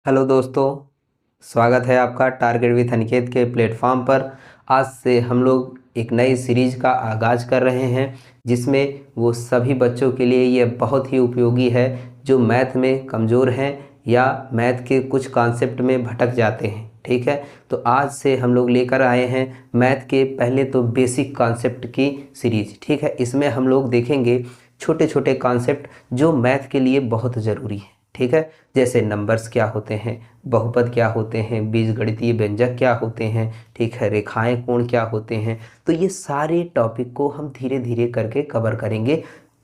Hello दोस्तों, स्वागत है आपका टारगेट विथ अनिकेत के प्लेटफॉर्म पर। आज से हम लोग एक नई सीरीज का आगाज़ कर रहे हैं जिसमें वो सभी बच्चों के लिए ये बहुत ही उपयोगी है जो मैथ में कमज़ोर हैं या मैथ के कुछ कॉन्सेप्ट में भटक जाते हैं। ठीक है, तो आज से हम लोग लेकर आए हैं मैथ के पहले तो बेसिक कॉन्सेप्ट की सीरीज। ठीक है, इसमें हम लोग देखेंगे छोटे छोटे कॉन्सेप्ट जो मैथ के लिए बहुत ज़रूरी है। ठीक है, जैसे नंबर्स क्या होते हैं, बहुपद क्या होते हैं, बीजगणितीय व्यंजक क्या होते हैं, ठीक है, रेखाएं कोण क्या होते हैं। तो ये सारे टॉपिक को हम धीरे धीरे करके कवर करेंगे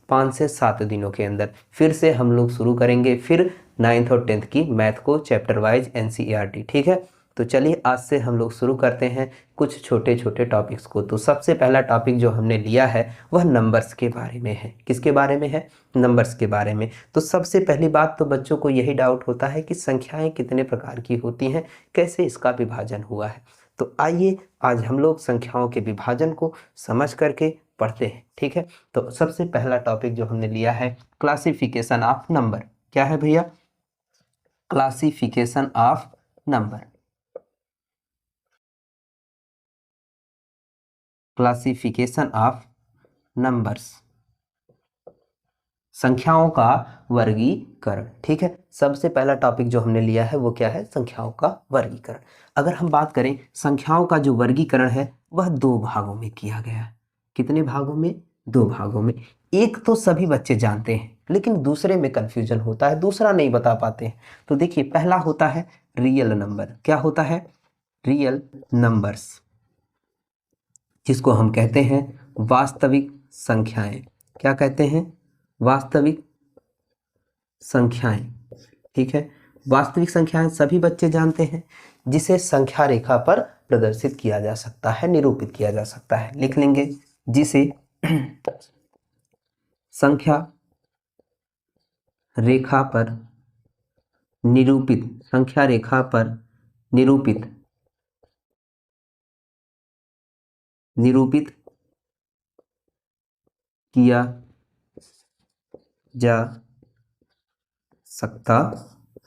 5 से 7 दिनों के अंदर। फिर से हम लोग शुरू करेंगे फिर 9th और 10th की मैथ को चैप्टर वाइज एनसीईआरटी। ठीक है, तो चलिए आज से हम लोग शुरू करते हैं कुछ छोटे छोटे टॉपिक्स को। तो सबसे पहला टॉपिक जो हमने लिया है वह नंबर्स के बारे में है। किसके बारे में है? नंबर्स के बारे में। तो सबसे पहली बात तो बच्चों को यही डाउट होता है कि संख्याएं कितने प्रकार की होती हैं, कैसे इसका विभाजन हुआ है। तो आइए आज हम लोग संख्याओं के विभाजन को समझ करके पढ़ते हैं। ठीक है, तो सबसे पहला टॉपिक जो हमने लिया है क्लासिफिकेशन ऑफ नंबर। क्या है भैया? Classification of number. Classification of numbers, संख्याओं का वर्गीकरण। ठीक है, सबसे पहला टॉपिक जो हमने लिया है वो क्या है? संख्याओं का वर्गीकरण। अगर हम बात करें संख्याओं का जो वर्गीकरण है वह 2 भागों में किया गया है। कितने भागों में? 2 भागों में। एक तो सभी बच्चे जानते हैं लेकिन दूसरे में कंफ्यूजन होता है, दूसरा नहीं बता पाते हैं। तो देखिए, पहला होता है रियल नंबर। क्या होता है? रियल नंबर्स, जिसको हम कहते हैं वास्तविक संख्याएं। क्या कहते हैं? वास्तविक संख्याएं। ठीक है, वास्तविक संख्याएं सभी बच्चे जानते हैं, जिसे संख्या रेखा पर प्रदर्शित किया जा सकता है, निरूपित किया जा सकता है। लिख लेंगे, जिसे संख्या रेखा पर निरूपित, संख्या रेखा पर निरूपित निरूपित किया जा सकता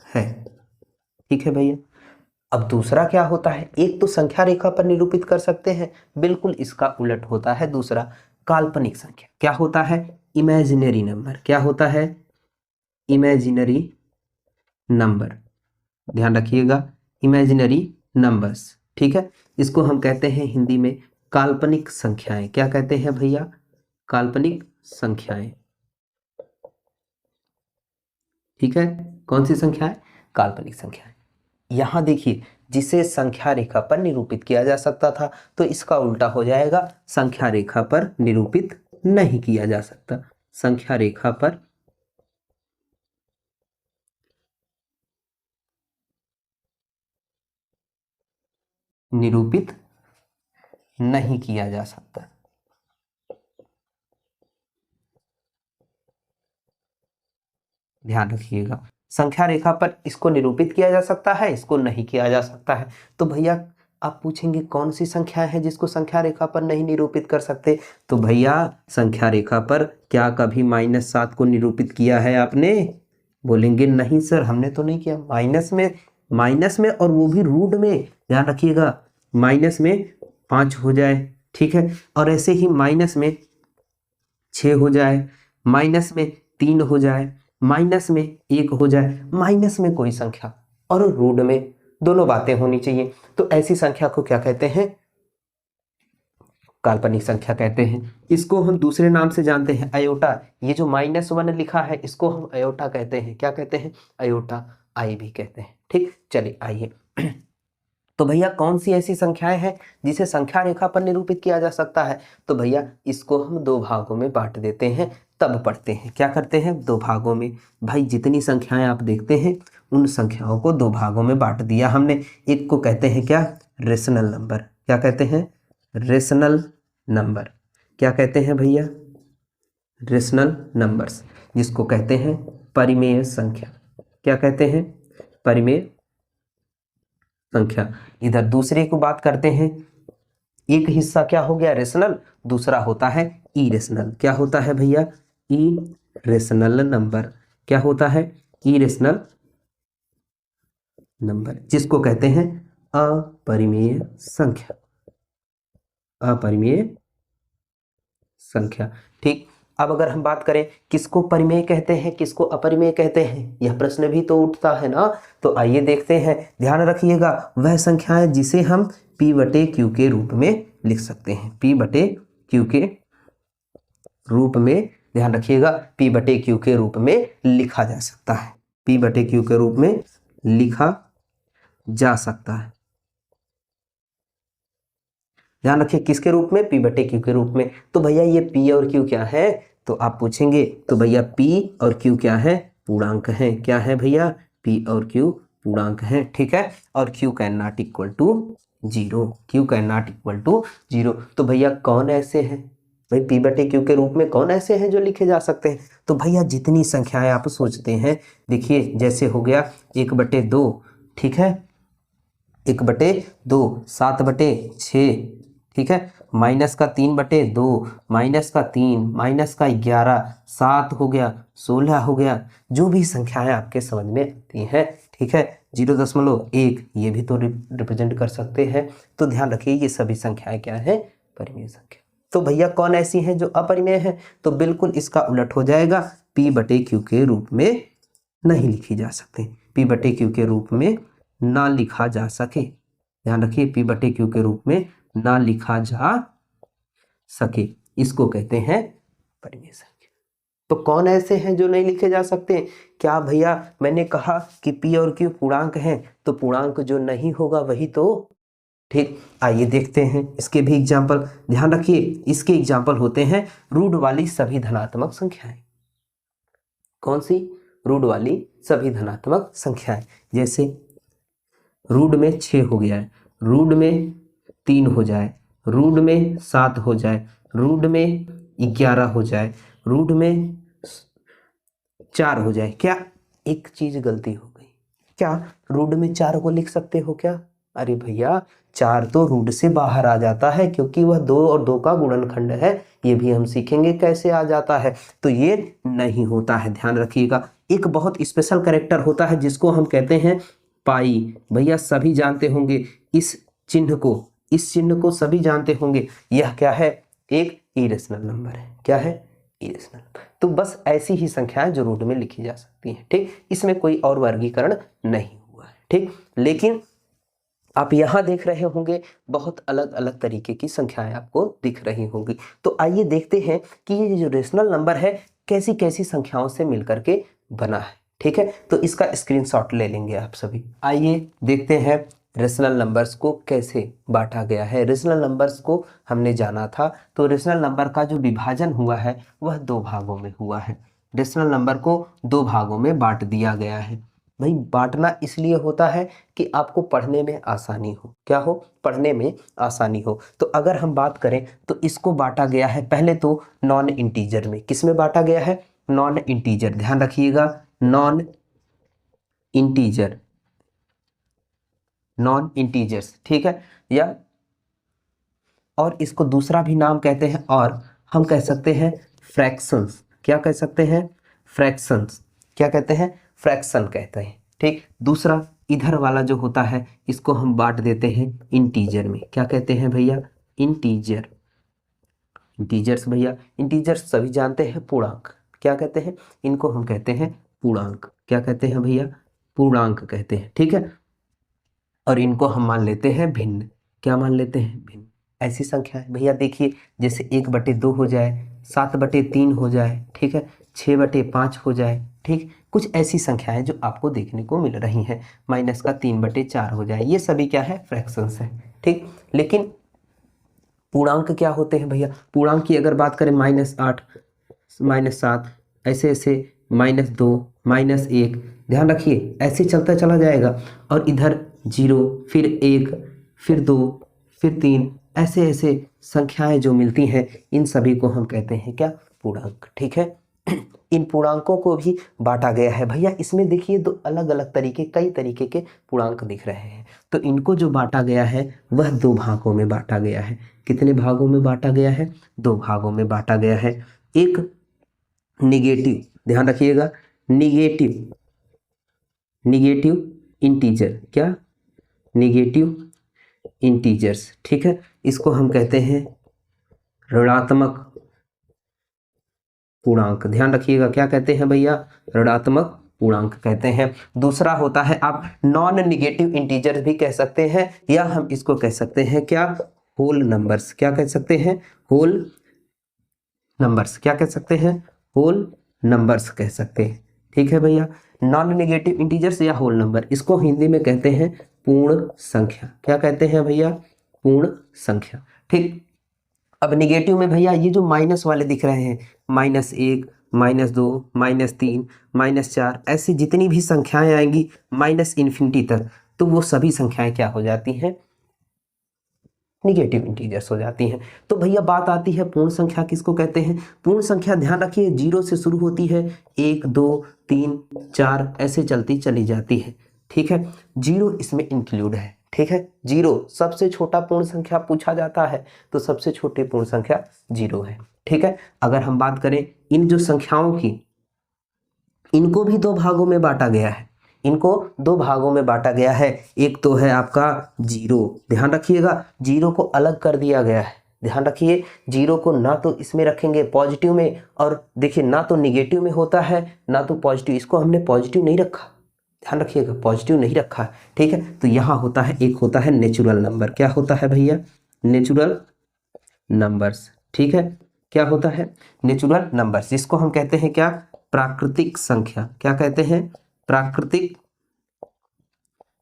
है। ठीक है भैया। अब दूसरा क्या होता है? एक तो संख्या रेखा पर निरूपित कर सकते हैं, बिल्कुल इसका उलट होता है दूसरा, काल्पनिक संख्या। क्या होता है? Imaginary number. क्या होता है? Imaginary number. ध्यान रखिएगा, इमेजिनरी नंबर्स। ठीक है, इसको हम कहते हैं हिंदी में काल्पनिक संख्याएं। क्या कहते हैं भैया? काल्पनिक संख्याएं। ठीक है, कौन सी संख्याएं? काल्पनिक संख्याएं। यहां देखिए, जिसे संख्या रेखा पर निरूपित किया जा सकता था, तो इसका उल्टा हो जाएगा, संख्या रेखा पर निरूपित नहीं किया जा सकता। संख्या रेखा पर निरूपित नहीं किया जा सकता। ध्यान रखिएगा, संख्या रेखा पर इसको निरूपित किया जा सकता है, इसको नहीं किया जा सकता है। तो भैया आप पूछेंगे कौन सी संख्या है जिसको संख्या रेखा पर नहीं निरूपित कर सकते? तो भैया संख्या रेखा पर क्या कभी -7 को निरूपित किया है आपने? बोलेंगे नहीं सर, हमने तो नहीं किया। माइनस में और वो भी रूट में। ध्यान रखिएगा, माइनस में 5 हो जाए, ठीक है, और ऐसे ही माइनस में 6 हो जाए, माइनस में 3 हो जाए, माइनस में 1 हो जाए, माइनस में कोई संख्या और रूट में दोनों बातें होनी चाहिए। तो ऐसी संख्या को क्या कहते हैं? काल्पनिक संख्या कहते हैं। इसको हम दूसरे नाम से जानते हैं, अयोटा। ये जो -1 लिखा है इसको हम अयोटा कहते हैं। क्या कहते हैं? अयोटा, आई भी कहते हैं। ठीक, चलिए आइए। तो भैया कौन सी ऐसी संख्याएं हैं जिसे संख्या रेखा पर निरूपित किया जा सकता है? तो भैया इसको हम 2 भागों में बांट देते हैं, तब पढ़ते हैं। क्या करते हैं? 2 भागों में। भाई जितनी संख्याएं आप देखते हैं उन संख्याओं को 2 भागों में बांट दिया हमने। एक को कहते हैं क्या? Rational number. क्या कहते हैं? Rational number. क्या कहते हैं भैया? रेशनल नंबर्स, जिसको कहते हैं परिमेय संख्या। क्या कहते हैं? परिमेय संख्या। इधर दूसरे को बात करते हैं, एक हिस्सा क्या हो गया? रेशनल, दूसरा होता है इरेशनल। क्या होता है भैया? Irrational number. क्या होता है? इरेशनल नंबर, जिसको कहते हैं अपरिमेय संख्या, अपरिमेय संख्या। ठीक, अब अगर हम बात करें किसको परिमेय कहते हैं, किसको अपरिमेय कहते हैं, यह प्रश्न भी तो उठता है ना। तो आइए देखते हैं। ध्यान रखिएगा, वह संख्या है जिसे हम P/Q के रूप में लिख सकते हैं, P/Q के रूप में, ध्यान रखिएगा, P/Q के रूप में लिखा जा सकता है, P/Q के रूप में लिखा जा सकता है। ध्यान रखिए किसके रूप में, P/Q के रूप में। तो भैया ये P और Q क्या है, तो आप पूछेंगे, तो भैया P और Q क्या है, पूर्णांक है। क्या है भैया, P और Q पूर्णांक है। ठीक है, और Q can not equal to 0, Q can not equal to 0। तो भैया कौन ऐसे हैं भाई, P/Q के रूप में कौन ऐसे हैं जो लिखे जा सकते हैं। तो भैया जितनी संख्याएं आप सोचते हैं, देखिए जैसे हो गया 1/2, ठीक है, 1/2, 7/6, ठीक है, -3/2, -3, -11, 7 हो गया, 16 हो गया, जो भी संख्याएं आपके समझ में आती हैं, ठीक है, 0.1 ये भी तो रिप्रेजेंट कर सकते हैं। तो ध्यान रखिए ये सभी संख्याएं क्या है, परिमेय संख्या। तो भैया कौन ऐसी हैं जो अपरिमेय है, तो बिल्कुल इसका उलट हो जाएगा, P/Q के रूप में नहीं लिखी जा सकते, P/Q के रूप में ना लिखा जा सके। ध्यान रखिए P/Q के रूप में ना लिखा जा सके, इसको कहते हैं परिमेय संख्या। तो कौन ऐसे हैं जो नहीं लिखे जा सकते, क्या भैया मैंने कहा कि P और Q पूर्णांक हैं, तो पूर्णांक जो नहीं होगा वही तो। ठीक, आइए देखते हैं इसके भी एग्जाम्पल। ध्यान रखिए इसके एग्जाम्पल होते हैं रूट वाली सभी धनात्मक संख्याएं। कौन सी, रूट वाली सभी धनात्मक संख्याएं, जैसे रूट में 6 हो गया है, रूट में 3 हो जाए, रूट में 7 हो जाए, रूट में 11 हो जाए, रूट में 4 हो जाए। क्या एक चीज गलती हो गई, क्या रूट में 4 को लिख सकते हो क्या, अरे भैया 4 तो रूट से बाहर आ जाता है, क्योंकि वह 2 और 2 का गुणनखंड है, ये भी हम सीखेंगे कैसे आ जाता है। तो ये नहीं होता है, ध्यान रखिएगा। एक बहुत स्पेशल कैरेक्टर होता है जिसको हम कहते हैं पाई, भैया सभी जानते होंगे इस चिन्ह को, इस चिन्ह को सभी जानते होंगे। यह क्या है, एक इरेशनल नंबर है। क्या है, इरेशनल। तो बस ऐसी ही संख्याएं जो रूट में लिखी जा सकती हैं। ठीक, इसमें कोई और वर्गीकरण नहीं हुआ है। ठीक, लेकिन आप यहाँ देख रहे होंगे बहुत अलग अलग तरीके की संख्याएं आपको दिख रही होंगी। तो आइए देखते हैं कि ये जो रेशनल नंबर है कैसी कैसी संख्याओं से मिलकर के बना है। ठीक है, तो इसका स्क्रीनशॉट ले लेंगे आप सभी। आइए देखते हैं रेशनल नंबर्स को कैसे बांटा गया है। रेशनल नंबर्स को हमने जाना था, तो रेशनल नंबर का जो विभाजन हुआ है वह 2 भागों में हुआ है। रेशनल नंबर को 2 भागों में बांट दिया गया है। भाई बांटना इसलिए होता है कि आपको पढ़ने में आसानी हो। क्या हो, पढ़ने में आसानी हो। तो अगर हम बात करें तो इसको बांटा गया है पहले तो नॉन इंटीजर में। किस में बांटा गया है, नॉन इंटीजर। ध्यान रखिएगा, नॉन इंटीजर, नॉन इंटीजर्स, ठीक है, या और इसको दूसरा भी नाम कहते हैं, और हम कह सकते हैं फ्रैक्शंस। क्या कह सकते हैं, फ्रैक्शंस। क्या कहते हैं, फ्रैक्शन कहते हैं। ठीक, दूसरा इधर वाला जो होता है इसको हम बांट देते हैं इंटीजर में। क्या कहते हैं भैया, इंटीजर। इंटीजर्स भैया, इंटीजर्स सभी जानते हैं पूर्णांक। क्या कहते हैं, इनको हम कहते हैं पूर्णांक। क्या कहते हैं भैया, पूर्णांक कहते हैं। ठीक है, और इनको हम मान लेते हैं भिन्न। क्या मान लेते हैं, भिन्न। ऐसी संख्या है भैया, देखिए जैसे 1/2 हो जाए, 7/3 हो जाए, ठीक है, 6/5 हो जाए। ठीक, कुछ ऐसी संख्याएं जो आपको देखने को मिल रही हैं, -3/4 हो जाए, ये सभी क्या है, फ्रैक्शंस हैं। ठीक, लेकिन पूर्णांक क्या होते हैं भैया, पूर्णांक की अगर बात करें -8, -7, ऐसे ऐसे, -2, -1, ध्यान रखिए ऐसे चलता चला जाएगा। और इधर 0, फिर 1, फिर 2, फिर 3, ऐसे ऐसे संख्याएं जो मिलती हैं इन सभी को हम कहते हैं क्या, पूर्णांक। ठीक है, इन पूर्णांकों को भी बांटा गया है भैया। इसमें देखिए 2 अलग अलग तरीके, कई तरीके के पूर्णांक दिख रहे हैं। तो इनको जो बांटा गया है वह 2 भागों में बांटा गया है। कितने भागों में बांटा गया है, 2 भागों में बांटा गया है। एक निगेटिव, ध्यान रखिएगा, निगेटिव इंटीजर, क्या, निगेटिव इंटीजर्स, ठीक है, इसको हम कहते हैं ऋणात्मक पूर्णांक। ध्यान रखिएगा, क्या कहते हैं भैया, ऋणात्मक पूर्णांक कहते हैं। दूसरा होता है आप नॉन निगेटिव इंटीजर्स भी कह सकते हैं, या हम इसको कह सकते हैं क्या, होल नंबर्स। क्या कह सकते हैं, होल नंबर्स। क्या कह सकते हैं, होल नंबर्स कह सकते हैं, ठीक है भैया। नॉन नेगेटिव इंटीजर्स या होल नंबर, इसको हिंदी में कहते हैं पूर्ण संख्या। क्या कहते हैं भैया, पूर्ण संख्या, ठीक। अब निगेटिव में भैया ये जो माइनस वाले दिख रहे हैं, -1, -2, -3, -4, ऐसी जितनी भी संख्याएं आएंगी -इन्फिनिटी तक, तो वो सभी संख्याएं क्या हो जाती हैं, निगेटिव इंटीजर्स हो जाती हैं। तो भैया बात आती है पूर्ण संख्या किसको कहते हैं। पूर्ण संख्या ध्यान रखिए 0 से शुरू होती है, 1, 2, 3, 4 ऐसे चलती चली जाती है, ठीक है। 0 इसमें इंक्लूड है, ठीक है। 0 सबसे छोटा पूर्ण संख्या पूछा जाता है, तो सबसे छोटी पूर्ण संख्या 0 है, ठीक है। अगर हम बात करें इन जो संख्याओं की, इनको भी दो भागों में बांटा गया है, इनको दो भागों में बांटा गया है। एक तो है आपका 0, ध्यान रखिएगा 0 को अलग कर दिया गया है, ध्यान रखिए 0 को ना तो इसमें रखेंगे पॉजिटिव में, और देखिए ना तो निगेटिव में होता है ना तो पॉजिटिव, इसको हमने पॉजिटिव नहीं रखा, ध्यान रखिएगा पॉजिटिव नहीं रखा, ठीक है। तो यहाँ होता है, एक होता है नेचुरल नंबर। क्या होता है भैया, नेचुरल नंबर्स, ठीक है। क्या होता है, नेचुरल नंबर्स, जिसको हम कहते हैं क्या, प्राकृतिक संख्या। क्या कहते हैं, प्राकृतिक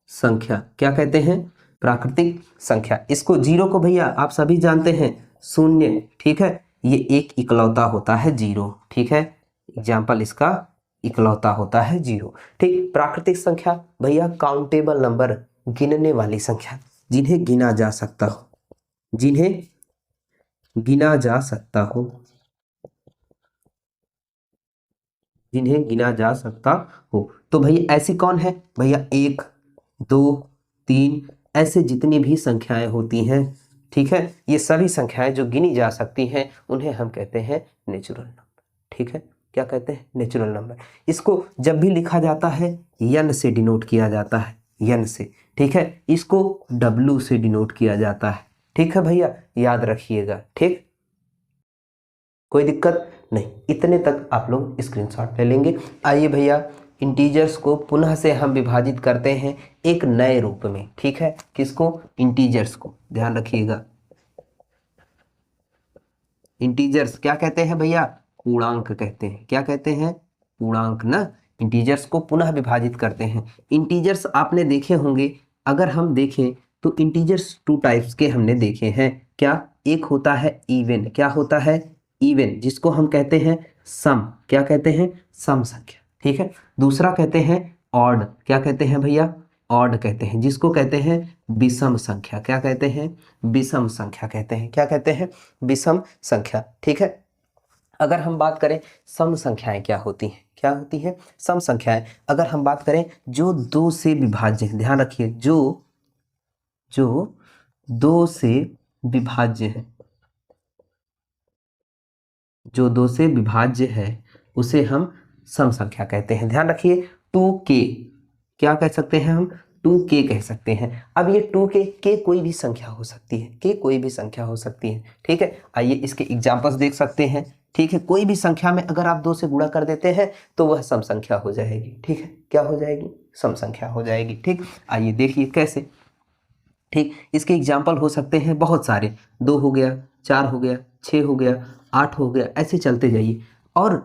संख्या। क्या कहते हैं, प्राकृतिक संख्या। इसको 0 को भैया आप सभी जानते हैं शून्य, ठीक है, ये एक इकलौता होता है 0, ठीक है। एग्जाम्पल इसका इकलौता होता है 0, ठीक। प्राकृतिक संख्या भैया काउंटेबल नंबर, गिनने वाली संख्या, जिन्हें गिना जा सकता हो, जिन्हें गिना जा सकता हो, जिन्हें गिना जा सकता हो। तो भैया ऐसी कौन है भैया, 1, 2, 3 ऐसे जितनी भी संख्याएं होती हैं, ठीक है, ये सभी संख्याएं जो गिनी जा सकती हैं उन्हें हम कहते हैं नेचुरल नंबर, ठीक है। क्या कहते हैं, नेचुरल नंबर। इसको जब भी लिखा जाता है n से डिनोट किया जाता है, n से, ठीक है। इसको w से डिनोट किया जाता है, ठीक है भैया, याद रखिएगा, ठीक। कोई दिक्कत नहीं, इतने तक आप लोग स्क्रीनशॉट ले लेंगे। आइए भैया इंटीजर्स को पुनः से हम विभाजित करते हैं एक नए रूप में, ठीक है। किसको, इंटीजर्स को, ध्यान रखिएगा। इंटीजर्स क्या कहते हैं भैया, पूर्णांक कहते हैं। क्या कहते हैं, पूर्णांक ना। इंटीजर्स को पुनः विभाजित करते हैं। इंटीजर्स आपने देखे होंगे, अगर हम देखें तो इंटीजर्स 2 टाइप्स के हमने देखे हैं। क्या, एक होता है इवन। क्या होता है, इवन, जिसको हम कहते हैं सम। क्या कहते हैं, सम संख्या, ठीक है। दूसरा कहते हैं ऑड। क्या कहते हैं भैया, ऑड कहते हैं, जिसको कहते हैं विषम संख्या। क्या कहते हैं, विषम संख्या कहते हैं। क्या कहते हैं, विषम संख्या, ठीक है। अगर हम बात करें सम संख्याएं क्या होती हैं, क्या होती हैं सम संख्याएं। अगर हम बात करें जो 2 से विभाज्य है, ध्यान रखिए, जो 2 से विभाज्य है, जो 2 से विभाज्य है उसे हम सम संख्या कहते हैं। ध्यान रखिए 2k, क्या कह सकते हैं हम, 2k कह सकते हैं। अब ये 2k कोई भी संख्या हो सकती है, k कोई भी संख्या हो सकती है, ठीक है। आइए इसके एग्जांपल्स देख सकते हैं, ठीक है। कोई भी संख्या में अगर आप 2 से गुणा कर देते हैं तो वह सम संख्या हो जाएगी, ठीक है। क्या हो जाएगी, सम संख्या हो जाएगी, ठीक। आइए देखिए कैसे, ठीक। इसके एग्जाम्पल हो सकते हैं बहुत सारे, 2 हो गया, 4 हो गया, 6 हो गया, 8 हो गया, ऐसे चलते जाइए। और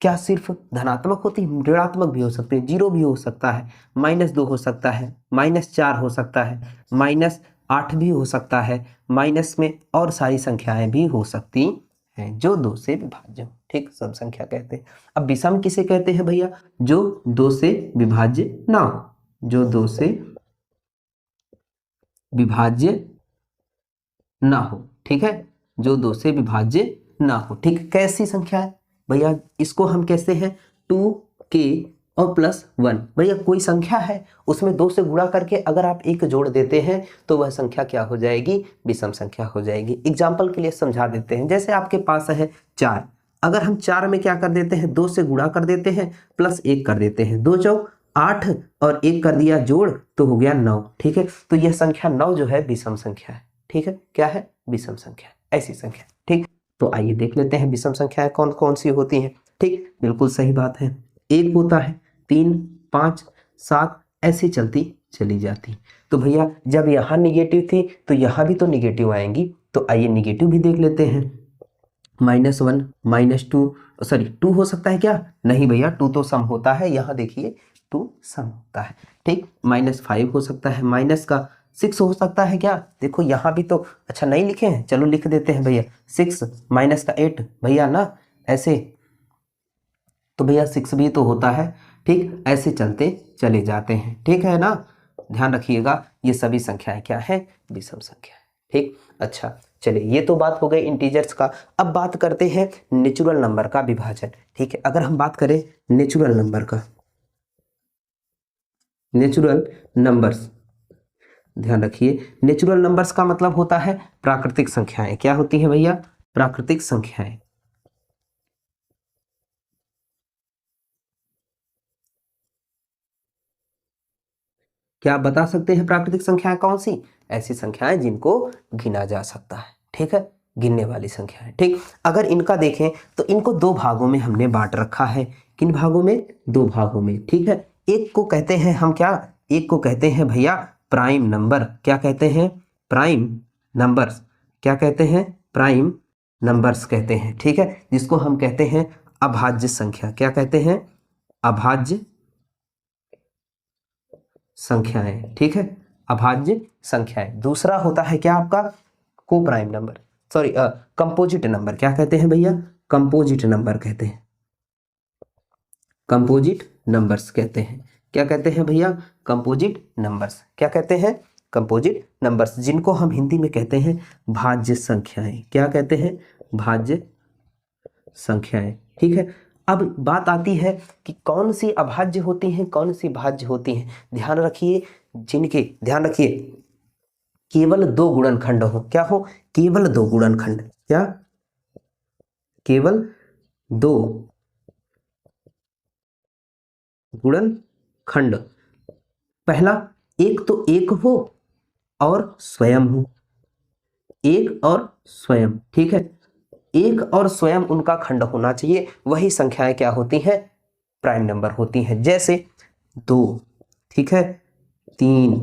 क्या सिर्फ धनात्मक होती है, ऋणात्मक भी हो सकते हैं, 0 भी हो सकता है, -2 हो सकता है, -4 हो सकता है, -8 भी हो सकता है, माइनस में और सारी संख्याएं भी हो सकती हैं जो 2 से विभाज्य हो, ठीक, सम संख्या कहते हैं। अब विषम किसे कहते हैं भैया, जो 2 से विभाज्य ना हो, जो 2 से विभाज्य ना हो, ठीक है, जो 2 से विभाज्य ना हो, ठीक। कैसी संख्या है भैया, इसको हम कहते हैं 2k और +1। भैया कोई संख्या है उसमें 2 से गुणा करके अगर आप 1 जोड़ देते हैं तो वह संख्या क्या हो जाएगी, विषम संख्या हो जाएगी। एग्जाम्पल के लिए समझा देते हैं, जैसे आपके पास है 4, अगर हम 4 में क्या कर देते हैं, 2 से गुणा कर देते हैं +1 कर देते हैं, 2 चौक 8 और 1 कर दिया जोड़ तो हो गया 9। ठीक है, तो यह संख्या 9 जो है विषम संख्या है। ठीक है, क्या है? विषम संख्या, ऐसी संख्या। ठीक, तो आइए देख लेते हैं विषम संख्याएं कौन कौन सी होती हैं। ठीक, बिल्कुल सही बात है, 1 होता है, 3, 5, 7 ऐसे चलती चली जाती। तो भैया जब यहाँ निगेटिव थी तो यहाँ भी तो निगेटिव आएंगी, तो आइए निगेटिव भी देख लेते हैं। -1, -2, सॉरी 2 हो सकता है क्या? नहीं भैया, 2 तो सम होता है, यहाँ देखिए 2 सम होता है। ठीक, -5 हो सकता है, माइनस का 6 हो सकता है क्या? देखो यहाँ भी तो, अच्छा नहीं लिखे हैं, चलो लिख देते हैं भैया, 6 माइनस का 8 भैया ना, ऐसे तो भैया 6 भी तो होता है। ठीक, ऐसे चलते चले जाते हैं। ठीक है ना, ध्यान रखिएगा, ये सभी संख्याएं क्या है? विषम संख्या है। ठीक, अच्छा चलिए, ये तो बात हो गई इंटीजर्स का। अब बात करते हैं नेचुरल नंबर का विभाजन। ठीक है, अगर हम बात करें नेचुरल नंबर का, नेचुरल नंबर्स, ध्यान रखिए, नेचुरल नंबर्स का मतलब होता है प्राकृतिक संख्याएं। क्या होती है भैया? प्राकृतिक संख्याएं। क्या आप बता सकते हैं प्राकृतिक संख्याएं कौन सी? ऐसी संख्याएं जिनको गिना जा सकता है। ठीक है, गिनने वाली संख्याएं। ठीक, अगर इनका देखें तो इनको दो भागों में हमने बांट रखा है। किन भागों में? दो भागों में। ठीक है, एक को कहते हैं हम क्या? एक को कहते हैं भैया प्राइम नंबर। क्या कहते हैं? Prime numbers. क्या कहते हैं? प्राइम नंबर्स कहते हैं। ठीक है, जिसको हम कहते हैं अभाज्य संख्या। क्या कहते हैं? अभाज्य संख्याएं। ठीक है, अभाज्य संख्याएं। दूसरा होता है क्या आपका? को prime number, sorry composite number. क्या कहते हैं भैया? कंपोजिट नंबर कहते हैं, कंपोजिट नंबर्स कहते हैं। क्या कहते हैं भैया? Composite numbers. क्या कहते हैं? कंपोजिट नंबर्स, जिनको हम हिंदी में कहते हैं भाज्य संख्याएं। क्या कहते हैं? भाज्य संख्याएं। ठीक है, अब बात आती है कि कौन सी अभाज्य होती हैं, कौन सी भाज्य होती हैं। ध्यान रखिए, जिनके, ध्यान रखिए, केवल दो गुणनखंड हो। क्या हो? केवल दो गुणनखंड। क्या? केवल दो गुणनखंड। पहला, एक तो एक हो और स्वयं हो, एक और स्वयं। ठीक है, एक और स्वयं उनका खंड होना चाहिए, वही संख्याएं क्या होती हैं? प्राइम नंबर होती हैं। जैसे 2, ठीक है, 3,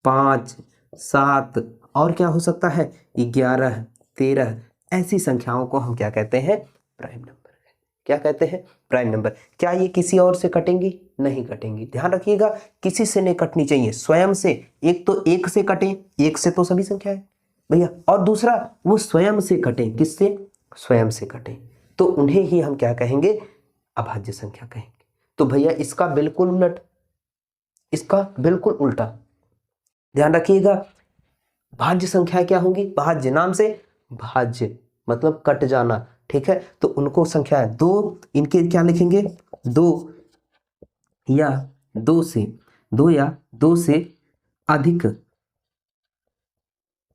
5, 7 और क्या हो सकता है? 11, 13 ऐसी संख्याओं को हम क्या कहते हैं? Prime number. क्या कहते हैं? Prime number. क्या ये किसी और से कटेंगी? नहीं कटेंगी। ध्यान रखिएगा, किसी से नहीं कटनी चाहिए, स्वयं से। एक तो एक से कटे, एक से तो सभी संख्याएं भैया, और दूसरा वो स्वयं से कटे। किससे? स्वयं से कटे, तो उन्हें ही हम क्या कहेंगे? अभाज्य संख्या कहेंगे। तो भैया इसका बिल्कुल उलट, इसका बिल्कुल उल्टा ध्यान रखिएगा, भाज्य संख्या क्या होंगी? भाज्य, नाम से भाज्य मतलब कट जाना। ठीक है, तो उनको संख्या दो, इनके क्या लिखेंगे? दो या दो से, दो या दो से अधिक,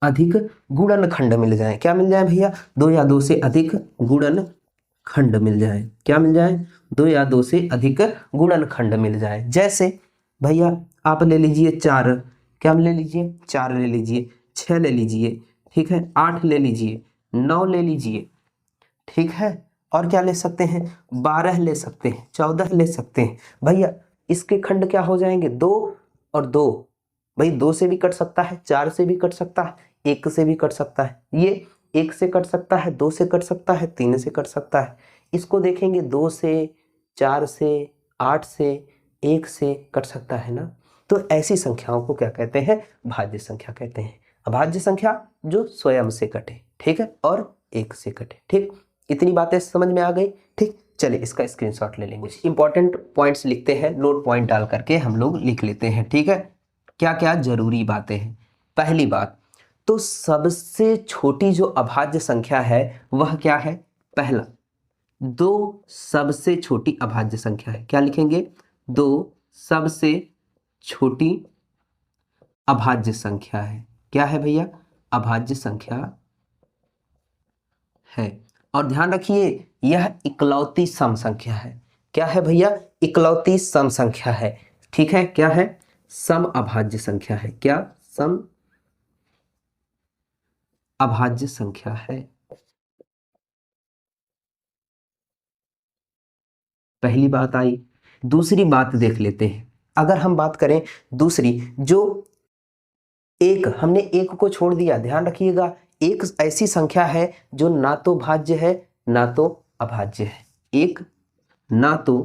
अधिक गुणनखंड मिल जाए। क्या मिल जाए भैया? दो या दो से अधिक गुणनखंड मिल जाए। क्या मिल जाए? दो या दो से अधिक गुणनखंड मिल जाए। जैसे भैया आप ले लीजिए 4, क्या ले लीजिए? 4 ले लीजिए, 6 ले लीजिए, ठीक है, 8 ले लीजिए, 9 ले लीजिए, ठीक है, और क्या ले सकते हैं? 12 ले सकते हैं, 14 ले सकते हैं। भैया इसके खंड क्या हो जाएंगे? 2 और 2। भाई 2 से भी कट सकता है, 4 से भी कट सकता है, 1 से भी कट सकता है। ये 1 से कट सकता है, 2 से कट सकता है, 3 से कट सकता है। इसको देखेंगे 2 से, 4 से, 8 से, 1 से कट सकता है ना। तो ऐसी संख्याओं को क्या कहते हैं? भाज्य संख्या कहते हैं। अभाज्य संख्या जो स्वयं से कटे, ठीक है, और 1 से कटे। ठीक, इतनी बातें समझ में आ गई। ठीक, चलिए इसका स्क्रीनशॉट ले लेंगे। इंपॉर्टेंट पॉइंट्स लिखते हैं, नोट पॉइंट डाल करके हम लोग लिख लेते हैं। ठीक है, क्या क्या जरूरी बातें हैं। पहली बात तो सबसे छोटी जो अभाज्य संख्या है वह क्या है? पहला, 2 सबसे छोटी अभाज्य संख्या है। क्या लिखेंगे? 2 सबसे छोटी अभाज्य संख्या है। क्या है भैया? अभाज्य संख्या है। और ध्यान रखिए यह इकलौती सम संख्या है। क्या है भैया? इकलौती सम संख्या है। ठीक है, क्या है? सम अभाज्य संख्या है। क्या? सम अभाज्य संख्या है। पहली बात आई। दूसरी बात देख लेते हैं। अगर हम बात करें दूसरी, जो एक, हमने एक को छोड़ दिया, ध्यान रखिएगा, एक ऐसी संख्या है जो ना तो भाज्य है ना तो अभाज्य है। एक ना तो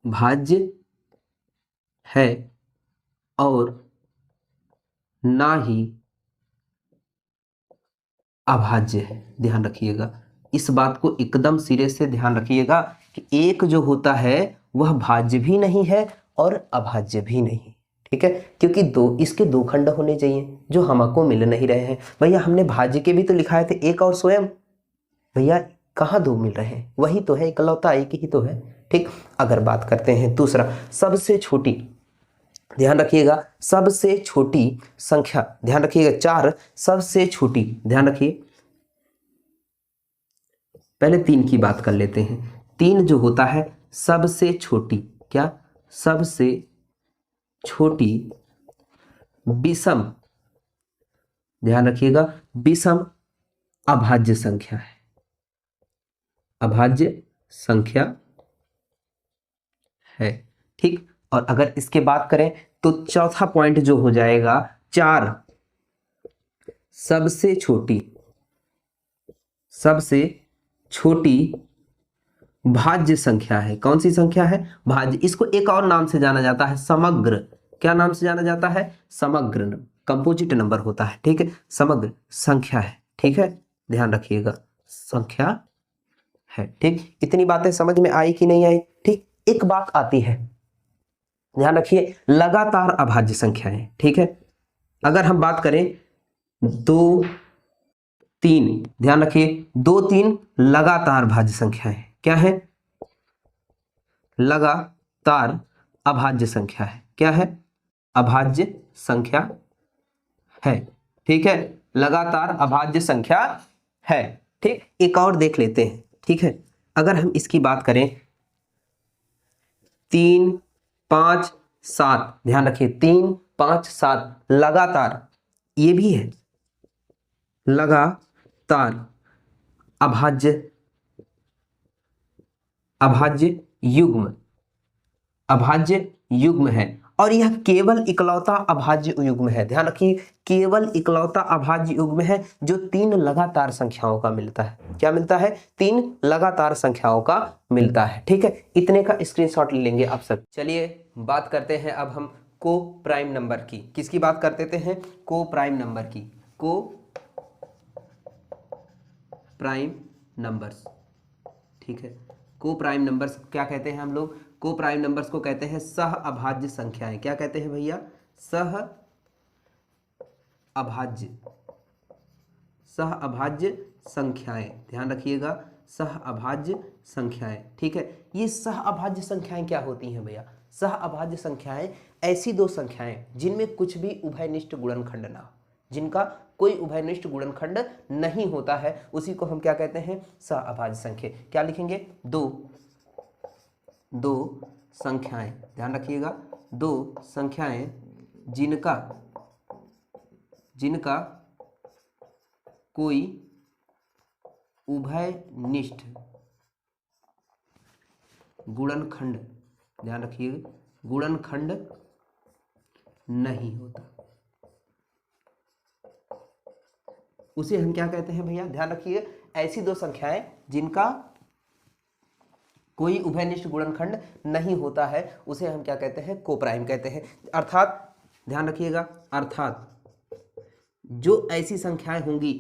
भाज्य है और ना ही अभाज्य है। ध्यान रखिएगा, इस बात को एकदम सिरे से ध्यान रखिएगा कि एक जो होता है वह भाज्य भी नहीं है और अभाज्य भी नहीं। ठीक है, क्योंकि इसके दो खंड होने चाहिए जो हमको मिल नहीं रहे हैं। भैया हमने भाज्य के भी तो लिखाए थे, एक और स्वयं। भैया कहाँ दो मिल रहे हैं? वही तो है, इकलौता एक ही तो है। ठीक, अगर बात करते हैं दूसरा, सबसे छोटी, ध्यान रखिएगा, सबसे छोटी संख्या, ध्यान रखिएगा, 4 सबसे छोटी, ध्यान रखिए। पहले 3 की बात कर लेते हैं। 3 जो होता है सबसे छोटी, क्या? सबसे छोटी विषम, ध्यान रखिएगा, विषम अभाज्य संख्या है। अभाज्य संख्या है। ठीक, और अगर इसके बात करें तो चौथा पॉइंट जो हो जाएगा, 4 सबसे छोटी, सबसे छोटी भाज्य संख्या है। कौन सी संख्या है? भाज्य। इसको एक और नाम से जाना जाता है, समग्र। क्या नाम से जाना जाता है? समग्र। कंपोजिट नंबर होता है। ठीक है, समग्र संख्या है। ठीक है, ध्यान रखिएगा, संख्या है। ठीक, इतनी बातें समझ में आई कि नहीं आई? ठीक, एक बात आती है, ध्यान रखिए, लगातार अभाज्य संख्याएं। ठीक है, अगर हम बात करें 2 3, ध्यान रखिए, 2 3 लगातार भाज्य संख्याएं क्या है? लगातार अभाज्य संख्या है। क्या है? अभाज्य संख्या है। ठीक है, लगातार अभाज्य संख्या है। ठीक, एक और देख लेते हैं। ठीक है, अगर हम इसकी बात करें, 3 5 7, ध्यान रखिए, 3 5 7 लगातार, ये भी है लगातार अभाज्य, अभाज्य युग्म, अभाज्य युग्म है। और यह केवल इकलौता अभाज्य युग्म है। ध्यान रखिए, केवल इकलौता अभाज्य युग्म है जो 3 लगातार संख्याओं का मिलता है। क्या मिलता है? 3 लगातार संख्याओं का मिलता है। ठीक है, इतने का स्क्रीनशॉट ले लेंगे आप सब। चलिए बात करते हैं अब हम को प्राइम नंबर की। किसकी बात करते हैं? को प्राइम नंबर की। को प्राइम नंबर्स। ठीक है, को प्राइम नंबर्स क्या कहते हैं हम लोग? को प्राइम नंबर्स को कहते हैं सह अभाज्य संख्याएं। क्या कहते हैं भैया? सह अभाज्य, सह अभाज्य संख्याएं। ध्यान रखिएगा, सह अभाज्य संख्याएं। ठीक है, ये सह अभाज्य संख्याएं क्या होती हैं भैया? सह अभाज्य संख्याएं ऐसी दो संख्याएं जिनमें कुछ भी उभयनिष्ठ गुणनखंड ना हो, जिनका कोई उभयनिष्ठ गुणनखंड नहीं होता है, उसी को हम क्या कहते हैं? सह अभाज्य संख्या। क्या लिखेंगे? दो संख्याएं, ध्यान रखिएगा, 2 संख्याएं जिनका कोई उभयनिष्ठ गुणनखंड, ध्यान रखिएगा, गुणनखंड नहीं होता, उसे हम क्या कहते हैं भैया? ध्यान रखिए, ऐसी दो संख्याएं जिनका कोई उभयनिष्ठ गुणनखंड नहीं होता है, उसे हम क्या कहते हैं? को प्राइम कहते हैं। अर्थात ध्यान रखिएगा, अर्थात जो ऐसी संख्याएं होंगी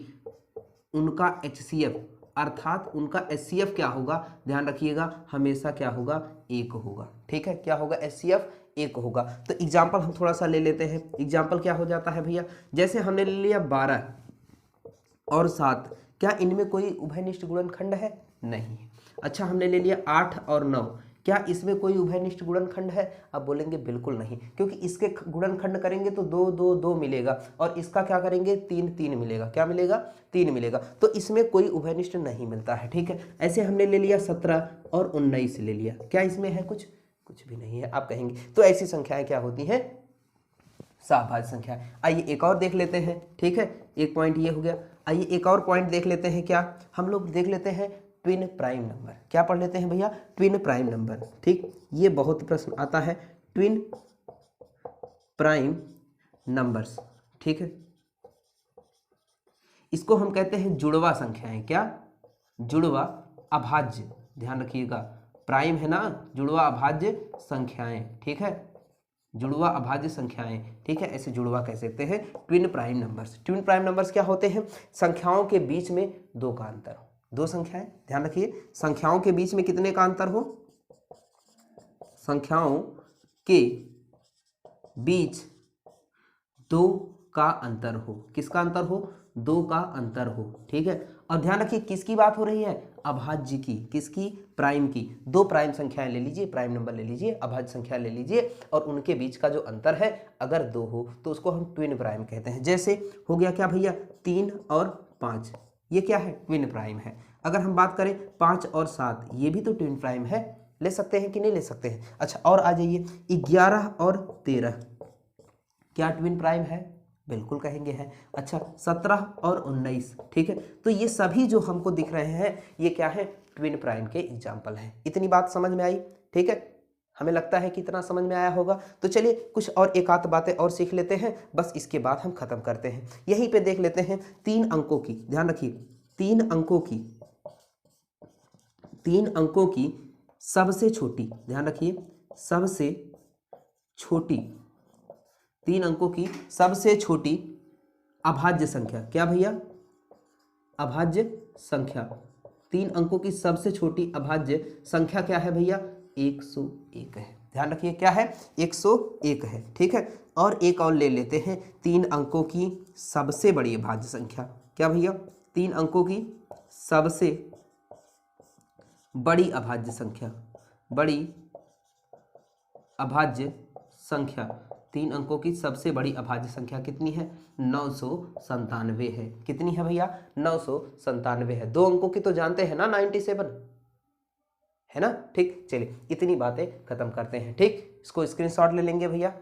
उनका HCF, अर्थात उनका HCF क्या होगा? ध्यान रखिएगा, हमेशा क्या होगा? 1 होगा। ठीक है, क्या होगा? HCF 1 होगा। तो एग्जाम्पल हम थोड़ा सा ले लेते हैं। एग्जाम्पल क्या हो जाता है भैया? जैसे हमने ले लिया 12 और 7, क्या इनमें कोई उभयनिष्ठ गुणनखंड है? नहीं। अच्छा, हमने ले लिया 8 और 9, क्या इसमें कोई उभयनिष्ठ गुणनखंड है? आप बोलेंगे बिल्कुल नहीं, क्योंकि इसके गुणनखंड करेंगे तो 2 2 2 मिलेगा, और इसका क्या करेंगे? 3 3 मिलेगा। क्या मिलेगा? 3 मिलेगा। तो इसमें कोई उभयनिष्ठ नहीं मिलता है। ठीक है, ऐसे हमने ले लिया 17 और 19 ले लिया, क्या इसमें है कुछ? कुछ भी नहीं है। आप कहेंगे तो ऐसी संख्याएं क्या होती हैं, सहभाज्य संख्या। आइए एक और देख लेते हैं, ठीक है, एक पॉइंट ये हो गया। आइए एक और पॉइंट देख लेते हैं, क्या हम लोग देख लेते हैं ट्विन प्राइम नंबर। क्या पढ़ लेते हैं भैया, ट्विन प्राइम नंबर। ठीक, ये बहुत प्रश्न आता है, ट्विन प्राइम नंबर्स। ठीक है, इसको हम कहते हैं जुड़वा संख्याएं। क्या, जुड़वा अभाज्य, ध्यान रखिएगा, प्राइम है ना, जुड़वा अभाज्य संख्याएं। ठीक है, जुड़वा अभाज्य संख्याएं। ठीक है, ऐसे जुड़वा कह सकते हैं twin prime numbers. Twin prime numbers क्या होते हैं, संख्याओं के बीच में दो का अंतर हो। दो संख्याएं, ध्यान रखिए, संख्याओं के बीच में कितने का अंतर हो, संख्याओं के बीच दो का अंतर हो। किसका अंतर हो, दो का अंतर हो। ठीक है, और ध्यान रखिए किसकी बात हो रही है, अभाज्य की। किसकी, प्राइम की। दो प्राइम संख्याएं ले लीजिए, प्राइम नंबर ले लीजिए, अभाज्य संख्या ले लीजिए, और उनके बीच का जो अंतर है अगर दो हो तो उसको हम ट्विन प्राइम कहते हैं। जैसे हो गया क्या भैया, 3 और 5, ये क्या है, ट्विन प्राइम है। अगर हम बात करें 5 और 7, ये भी तो ट्विन प्राइम है। ले सकते हैं कि नहीं ले सकते हैं। अच्छा, और आ जाइए 11 और 13, क्या ट्विन प्राइम है, बिल्कुल कहेंगे है। अच्छा, 17 और 19, ठीक है, तो ये सभी जो हमको दिख रहे हैं ये क्या है, ट्विन प्राइम के एग्जाम्पल हैं। इतनी बात समझ में आई, ठीक है, हमें लगता है कि इतना समझ में आया होगा। तो चलिए कुछ और एक आध बातें और सीख लेते हैं, बस इसके बाद हम खत्म करते हैं। यहीं पे देख लेते हैं 3 अंकों की, ध्यान रखिए 3 अंकों की, 3 अंकों की सबसे छोटी, ध्यान रखिए सबसे छोटी, 3 अंकों की सबसे छोटी अभाज्य संख्या। क्या भैया, अभाज्य संख्या। 3 अंकों की सबसे छोटी अभाज्य संख्या क्या है भैया, 101 है। ध्यान रखिए क्या है, 101 है। ठीक है, और एक और ले लेते हैं 3 अंकों की सबसे बड़ी अभाज्य संख्या। क्या भैया, 3 अंकों की सबसे बड़ी अभाज्य संख्या, बड़ी अभाज्य संख्या। 3 अंकों की सबसे बड़ी अभाज्य संख्या कितनी है, 997 है। कितनी है भैया, 997 है। 2 अंकों की तो जानते हैं ना, 97 है ना। ठीक, चलिए इतनी बातें खत्म करते हैं। ठीक, इसको स्क्रीनशॉट ले लेंगे भैया,